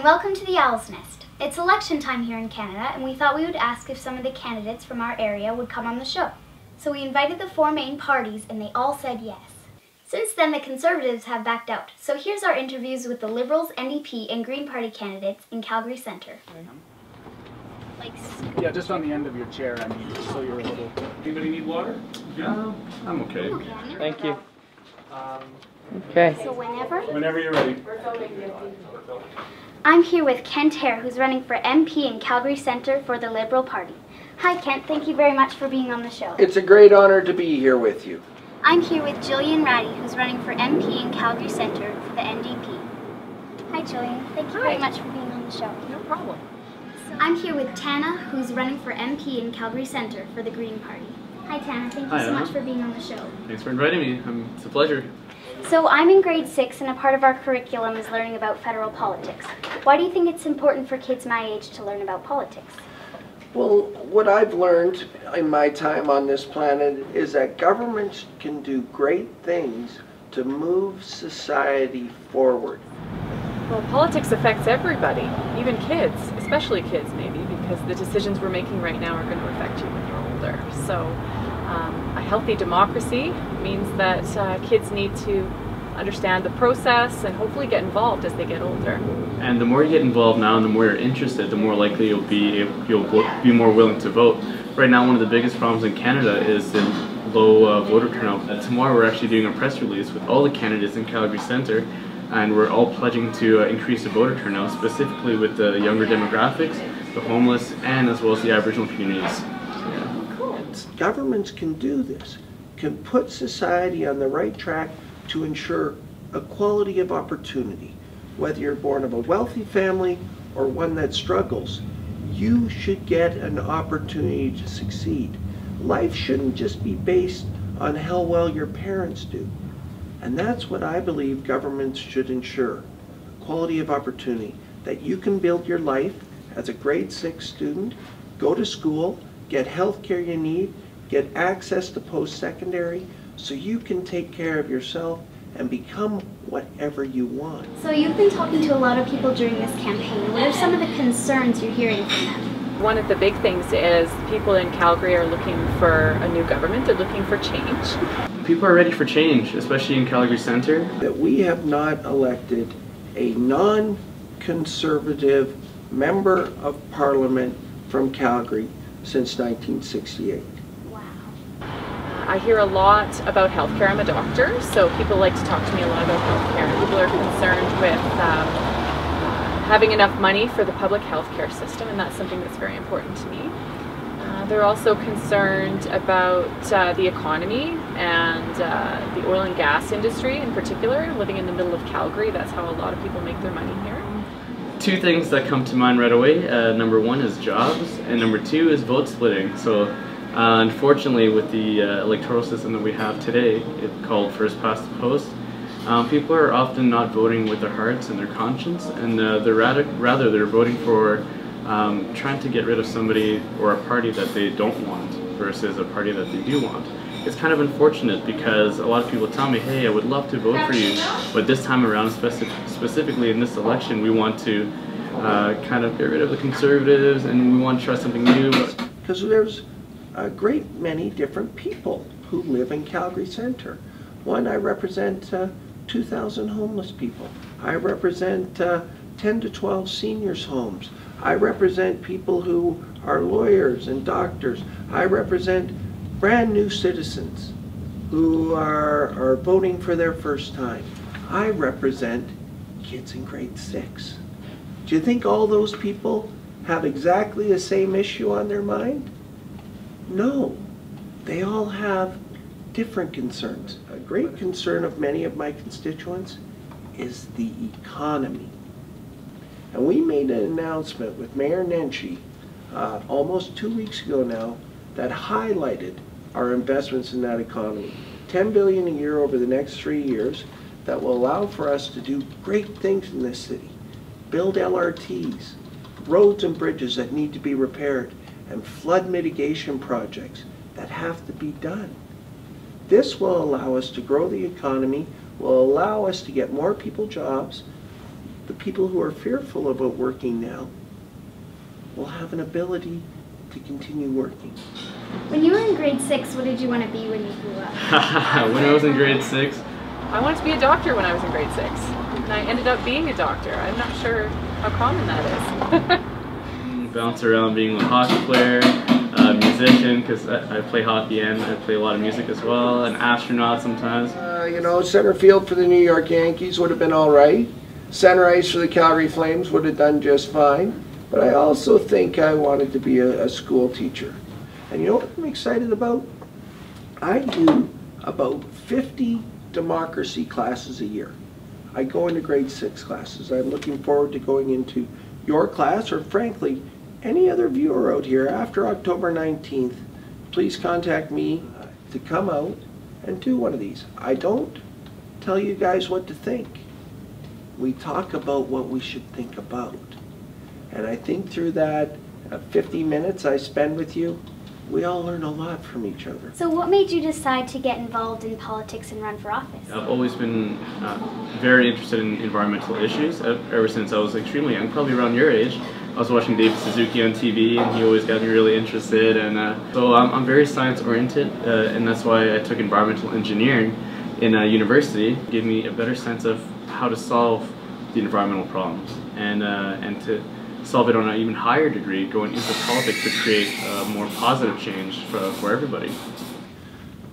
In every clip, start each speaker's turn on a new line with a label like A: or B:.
A: welcome to the Owl's Nest. It's election time here in Canada, and we thought we would ask if some of the candidates from our area would come on the show. So we invited the four main parties, and they all said yes. Since then, the Conservatives have backed out. So here's our interviews with the Liberals, NDP, and Green Party candidates in Calgary Centre.
B: Yeah, just on the end of your chair, I mean, so you're a little...
C: Anybody need water?
B: Yeah,
C: I'm okay.
D: Thank you. Okay.
A: So
C: Whenever you're ready.
A: I'm here with Kent Hare, who's running for MP in Calgary Centre for the Liberal Party. Hi Kent, thank you very much for being on the show.
D: It's a great honor to be here with you.
A: I'm here with Jillian Ratty, who's running for MP in Calgary Centre for the NDP. Hi Jillian, thank you very much for being on the show.
E: No problem.
A: I'm here with Tana, who's running for MP in Calgary Centre for the Green Party. Hi Tana, thank you so much for being on the show.
C: Thanks for inviting me. It's a pleasure.
A: So I'm in grade 6, and a part of our curriculum is learning about federal politics. Why do you think it's important for kids my age to learn about politics?
D: Well, what I've learned in my time on this planet is that governments can do great things to move society forward.
E: Well, politics affects everybody, even kids, especially kids maybe, because the decisions we're making right now are going to affect you when you're older. So a healthy democracy means that kids need to understand the process and hopefully get involved as they get older.
C: And the more you get involved now and the more you're interested, the more likely you'll be more willing to vote. Right now, one of the biggest problems in Canada is the low voter turnout. Tomorrow we're actually doing a press release with all the candidates in Calgary Centre, and we're all pledging to increase the voter turnout, specifically with the younger demographics, the homeless, and as well as the Aboriginal communities.
D: Governments can do this, can put society on the right track to ensure equality of opportunity. Whether you're born of a wealthy family or one that struggles, you should get an opportunity to succeed. Life shouldn't just be based on how well your parents do. And that's what I believe governments should ensure. Equality of opportunity, that you can build your life as a grade 6 student, go to school, get health care you need, get access to post-secondary, so you can take care of yourself and become whatever you want.
A: So you've been talking to a lot of people during this campaign. What are some of the concerns you're hearing from them?
E: One of the big things is people in Calgary are looking for a new government. They're looking for change.
C: People are ready for change, especially in Calgary Centre.
D: That we have not elected a non-conservative member of Parliament from Calgary since 1968.
E: I hear a lot about healthcare. I'm a doctor, so people like to talk to me a lot about healthcare. People are concerned with having enough money for the public healthcare system, and that's something that's very important to me. They're also concerned about the economy and the oil and gas industry in particular. Living in the middle of Calgary, that's how a lot of people make their money here.
C: Two things that come to mind right away. Number one is jobs, and number two is vote splitting. So unfortunately, with the electoral system that we have today, it's called first past the post, people are often not voting with their hearts and their conscience, and rather they're voting for trying to get rid of somebody or a party that they don't want versus a party that they do want. It's kind of unfortunate because a lot of people tell me, hey, I would love to vote for you, but this time around, specifically in this election, we want to kind of get rid of the Conservatives and we want to try something new.
D: Because there's a great many different people who live in Calgary Centre. One, I represent 2,000 homeless people. I represent 10 to 12 seniors' homes. I represent people who are lawyers and doctors. I represent brand new citizens who are voting for their first time. I represent kids in grade 6. Do you think all those people have exactly the same issue on their mind? No, they all have different concerns. A great concern of many of my constituents is the economy. And we made an announcement with Mayor Nenshi almost 2 weeks ago now that highlighted our investments in that economy. $10 billion a year over the next 3 years that will allow for us to do great things in this city. Build LRTs, roads and bridges that need to be repaired, and flood mitigation projects that have to be done. This will allow us to grow the economy, will allow us to get more people jobs, the people who are fearful about working now will have an ability to continue working.
A: When you were in grade 6, what did you want to be when you grew up?
C: When I was in grade 6,
E: I wanted to be a doctor when I was in grade 6, and I ended up being a doctor. I'm not sure how common that is.
C: Bounce around being a hockey player, musician, because I play hockey and I play a lot of music as well, an astronaut sometimes.
D: You know, center field for the New York Yankees would have been all right. Center ice for the Calgary Flames would have done just fine. But I also think I wanted to be a school teacher. And you know what I'm excited about? I do about 50 democracy classes a year. I go into grade 6 classes. I'm looking forward to going into your class, or frankly, any other viewer out here after October 19th. Please contact me to come out and do one of these. I don't tell you guys what to think. We talk about what we should think about. And I think through that 50 minutes I spend with you, we all learn a lot from each other.
A: So what made you decide to get involved in politics and run for office?
C: I've always been very interested in environmental issues ever since I was extremely young, probably around your age. I was watching David Suzuki on TV and he always got me really interested, and so I'm very science oriented, and that's why I took environmental engineering in university. It gave me a better sense of how to solve the environmental problems and to solve it on an even higher degree, going into politics to create more positive change for everybody.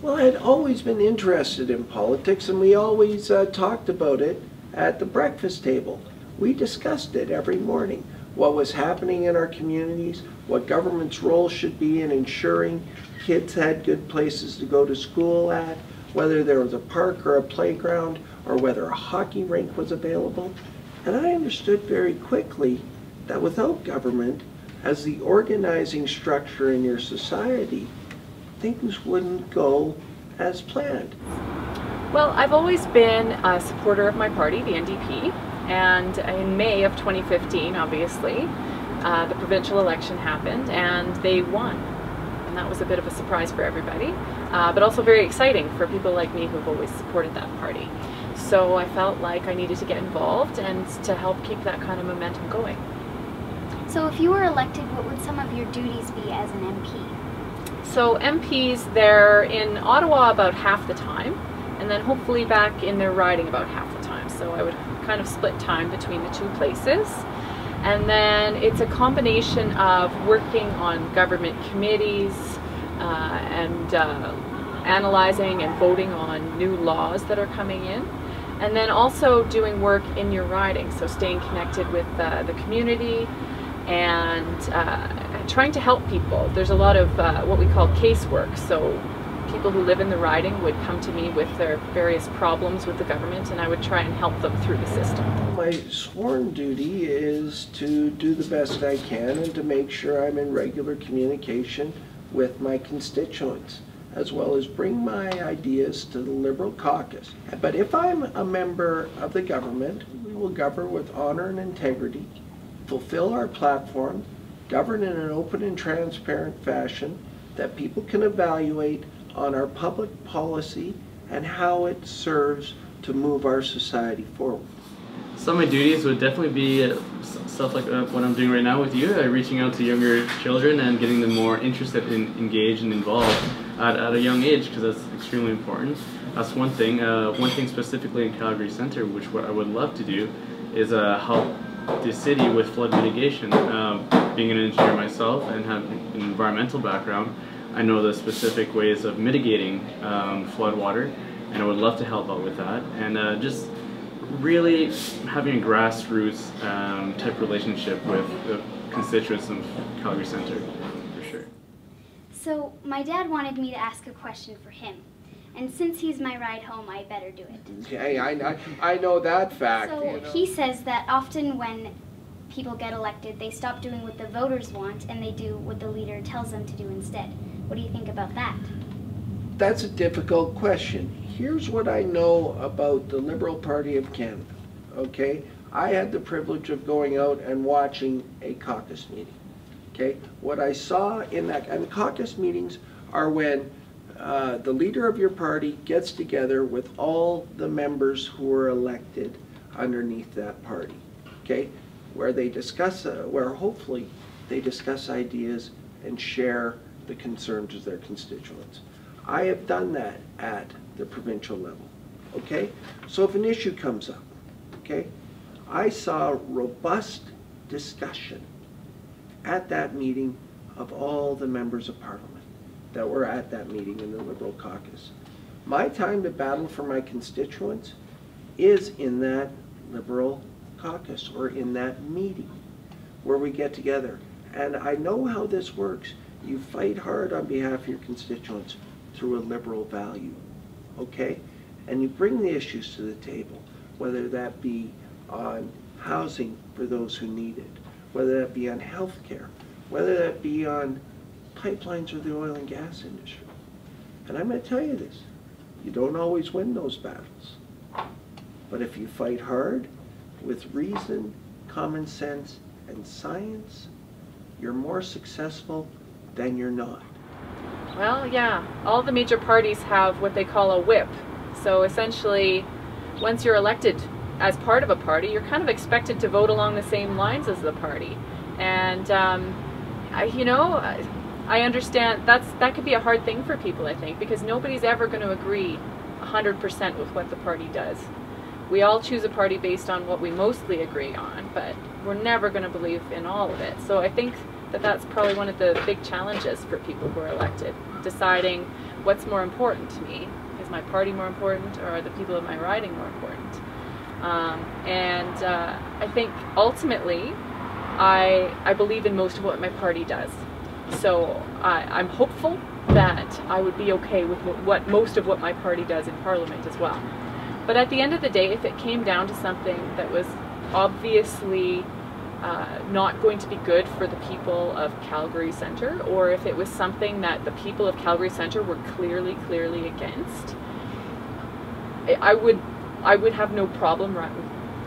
D: Well, I had always been interested in politics, and we always talked about it at the breakfast table. We discussed it every morning, what was happening in our communities, what government's role should be in ensuring kids had good places to go to school at, whether there was a park or a playground, or whether a hockey rink was available. And I understood very quickly that without government as the organizing structure in your society, things wouldn't go as planned.
E: Well, I've always been a supporter of my party, the NDP, and in May of 2015, obviously, the provincial election happened and they won. And that was a bit of a surprise for everybody, but also very exciting for people like me who've always supported that party. So I felt like I needed to get involved and to help keep that kind of momentum going.
A: So if you were elected, what would some of your duties be as an MP?
E: So MPs, they're in Ottawa about half the time, and then hopefully back in their riding about half the time. So I would kind of split time between the two places. And then it's a combination of working on government committees and analyzing and voting on new laws that are coming in. And then also doing work in your riding, so staying connected with the community, and trying to help people. There's a lot of what we call casework, so people who live in the riding would come to me with their various problems with the government, and I would try and help them through the system.
D: My sworn duty is to do the best I can and to make sure I'm in regular communication with my constituents, as well as bring my ideas to the Liberal caucus. But if I'm a member of the government, we will govern with honor and integrity, fulfill our platform, govern in an open and transparent fashion that people can evaluate on our public policy and how it serves to move our society forward.
C: Some of my duties would definitely be stuff like what I'm doing right now with you, reaching out to younger children and getting them more interested and engaged and involved at a young age, because that's extremely important. That's one thing. One thing specifically in Calgary Centre, which what I would love to do, is help the city with flood mitigation. Being an engineer myself and having an environmental background, I know the specific ways of mitigating flood water, and I would love to help out with that. And just really having a grassroots type relationship with the constituents of Calgary Centre, for sure.
A: So my dad wanted me to ask a question for him, and since he's my ride home, I better do it.
D: Hey, I know that fact.
A: So
D: you know.
A: he says that often when people get elected, they stop doing what the voters want and they do what the leader tells them to do instead. What do you think about that?
D: That's a difficult question. Here's what I know about the Liberal Party of Canada, okay? I had the privilege of going out and watching a caucus meeting, okay? What I saw in that, and caucus meetings are when the leader of your party gets together with all the members who are elected underneath that party. okay, where they discuss, where hopefully they discuss ideas and share the concerns of their constituents. I have done that at the provincial level, okay? So if an issue comes up, okay, I saw robust discussion at that meeting of all the members of Parliament that were at that meeting in the Liberal caucus. My time to battle for my constituents is in that Liberal caucus or in that meeting where we get together. And I know how this works. You fight hard on behalf of your constituents through a Liberal value, okay? And you bring the issues to the table, whether that be on housing for those who need it, whether that be on health care, whether that be on pipelines or the oil and gas industry. And I'm going to tell you this, you don't always win those battles. But if you fight hard with reason, common sense, and science, you're more successful than you're not.
E: Well, yeah, all the major parties have what they call a whip. So essentially, once you're elected as part of a party, you're kind of expected to vote along the same lines as the party. And I understand that could be a hard thing for people, I think, because nobody's ever going to agree 100% with what the party does. We all choose a party based on what we mostly agree on, but we're never going to believe in all of it. So I think that that's probably one of the big challenges for people who are elected, deciding what's more important to me. Is my party more important, or are the people of my riding more important? I think ultimately, I believe in most of what my party does. So I'm hopeful that I would be okay with most of what my party does in Parliament as well. But at the end of the day, if it came down to something that was obviously not going to be good for the people of Calgary Centre, or if it was something that the people of Calgary Centre were clearly against, I would have no problem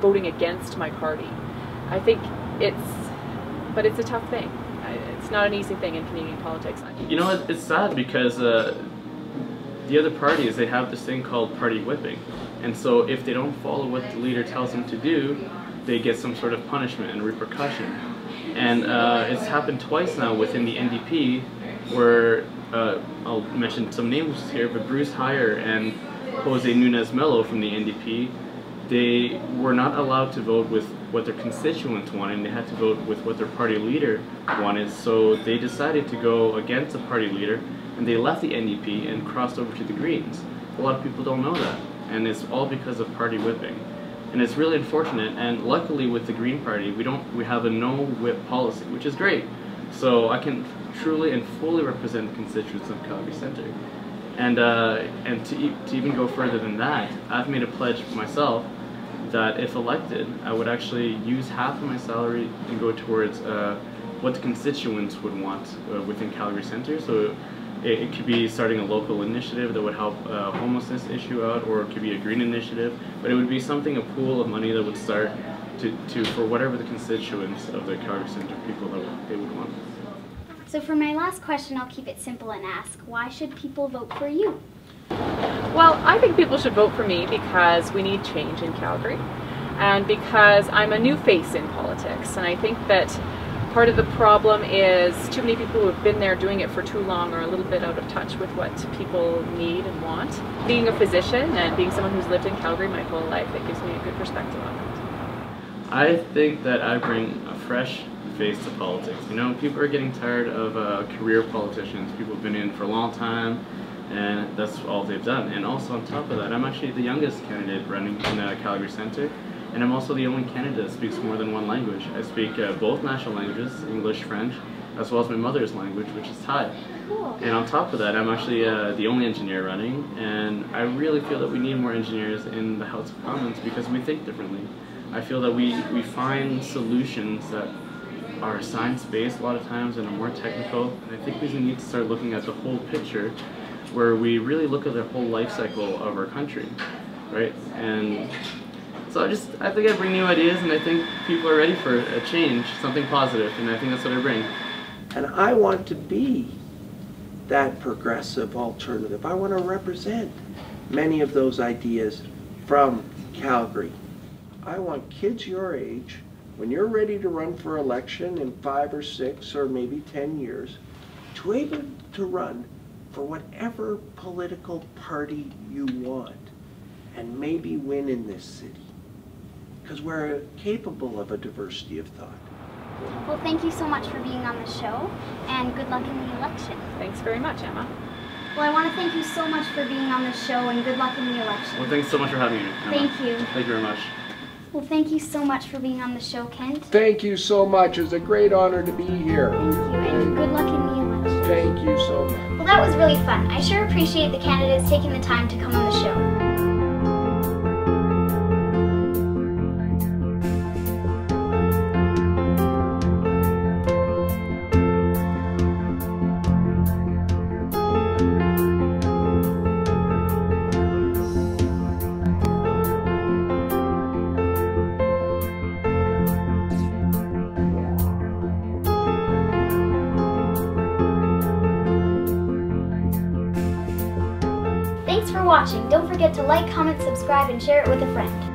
E: voting against my party. I think but it's a tough thing. It's not an easy thing in Canadian politics.
C: You know, it's sad because the other parties, they have this thing called party whipping. And so if they don't follow what the leader tells them to do, they get some sort of punishment and repercussion. And it's happened twice now within the NDP, where I'll mention some names here, but Bruce Heyer and Jose Nunez Melo from the NDP, they were not allowed to vote with what their constituents wanted, and they had to vote with what their party leader wanted. So they decided to go against the party leader, and they left the NDP and crossed over to the Greens. A lot of people don't know that, and it's all because of party whipping. And it's really unfortunate, and luckily with the Green Party, we have a no-whip policy, which is great. So I can truly and fully represent the constituents of Calgary Centre. And to even go further than that, I've made a pledge for myself that if elected, I would actually use half of my salary and go towards what the constituents would want within Calgary Centre. So it could be starting a local initiative that would help homelessness issue out, or it could be a green initiative, but it would be something, a pool of money that would start for whatever the constituents of the Calgary Centre people that they would want.
A: So for my last question, I'll keep it simple and ask, why should people vote for you?
E: Well, I think people should vote for me because we need change in Calgary, and because I'm a new face in politics, and I think that part of the problem is too many people who have been there doing it for too long are a little bit out of touch with what people need and want. Being a physician and being someone who's lived in Calgary my whole life, it gives me a good perspective on it.
C: I think that I bring a fresh face to politics. You know, people are getting tired of career politicians. People have been in for a long time, and that's all they've done. And also on top of that, I'm actually the youngest candidate running in Calgary Centre, and I'm also the only candidate that speaks more than one language. I speak both national languages, English, French, as well as my mother's language, which is Thai.
A: Cool.
C: And on top of that, I'm actually the only engineer running, and I really feel that we need more engineers in the House of Commons because we think differently. I feel that we find solutions that are science-based a lot of times and are more technical, and I think we need to start looking at the whole picture, where we really look at the whole life cycle of our country, right? And so I think I bring new ideas, and I think people are ready for a change, something positive, and I think that's what I bring.
D: And I want to be that progressive alternative. I want to represent many of those ideas from Calgary. I want kids your age when you're ready to run for election in 5 or 6 or maybe 10 years, to be able to run for whatever political party you want and maybe win in this city. Because we're capable of a diversity of thought.
A: Well, thank you so much for being on the show, and good luck in the election.
E: Thanks very much, Emma.
A: Well, I want to thank you so much for being on the show, and good luck in the election.
C: Well, thanks so much for having me, Emma.
A: Thank you.
C: Thank you very much.
A: Well, thank you so much for being on the show, Kent.
D: Thank you so much. It's a great honor to be here.
A: Thank you, and good luck in the election.
D: Thank you so much.
A: Well, that was really fun. I sure appreciate the candidates taking the time to come on the show. Thanks for watching. Don't forget to like, comment, subscribe, and share it with a friend.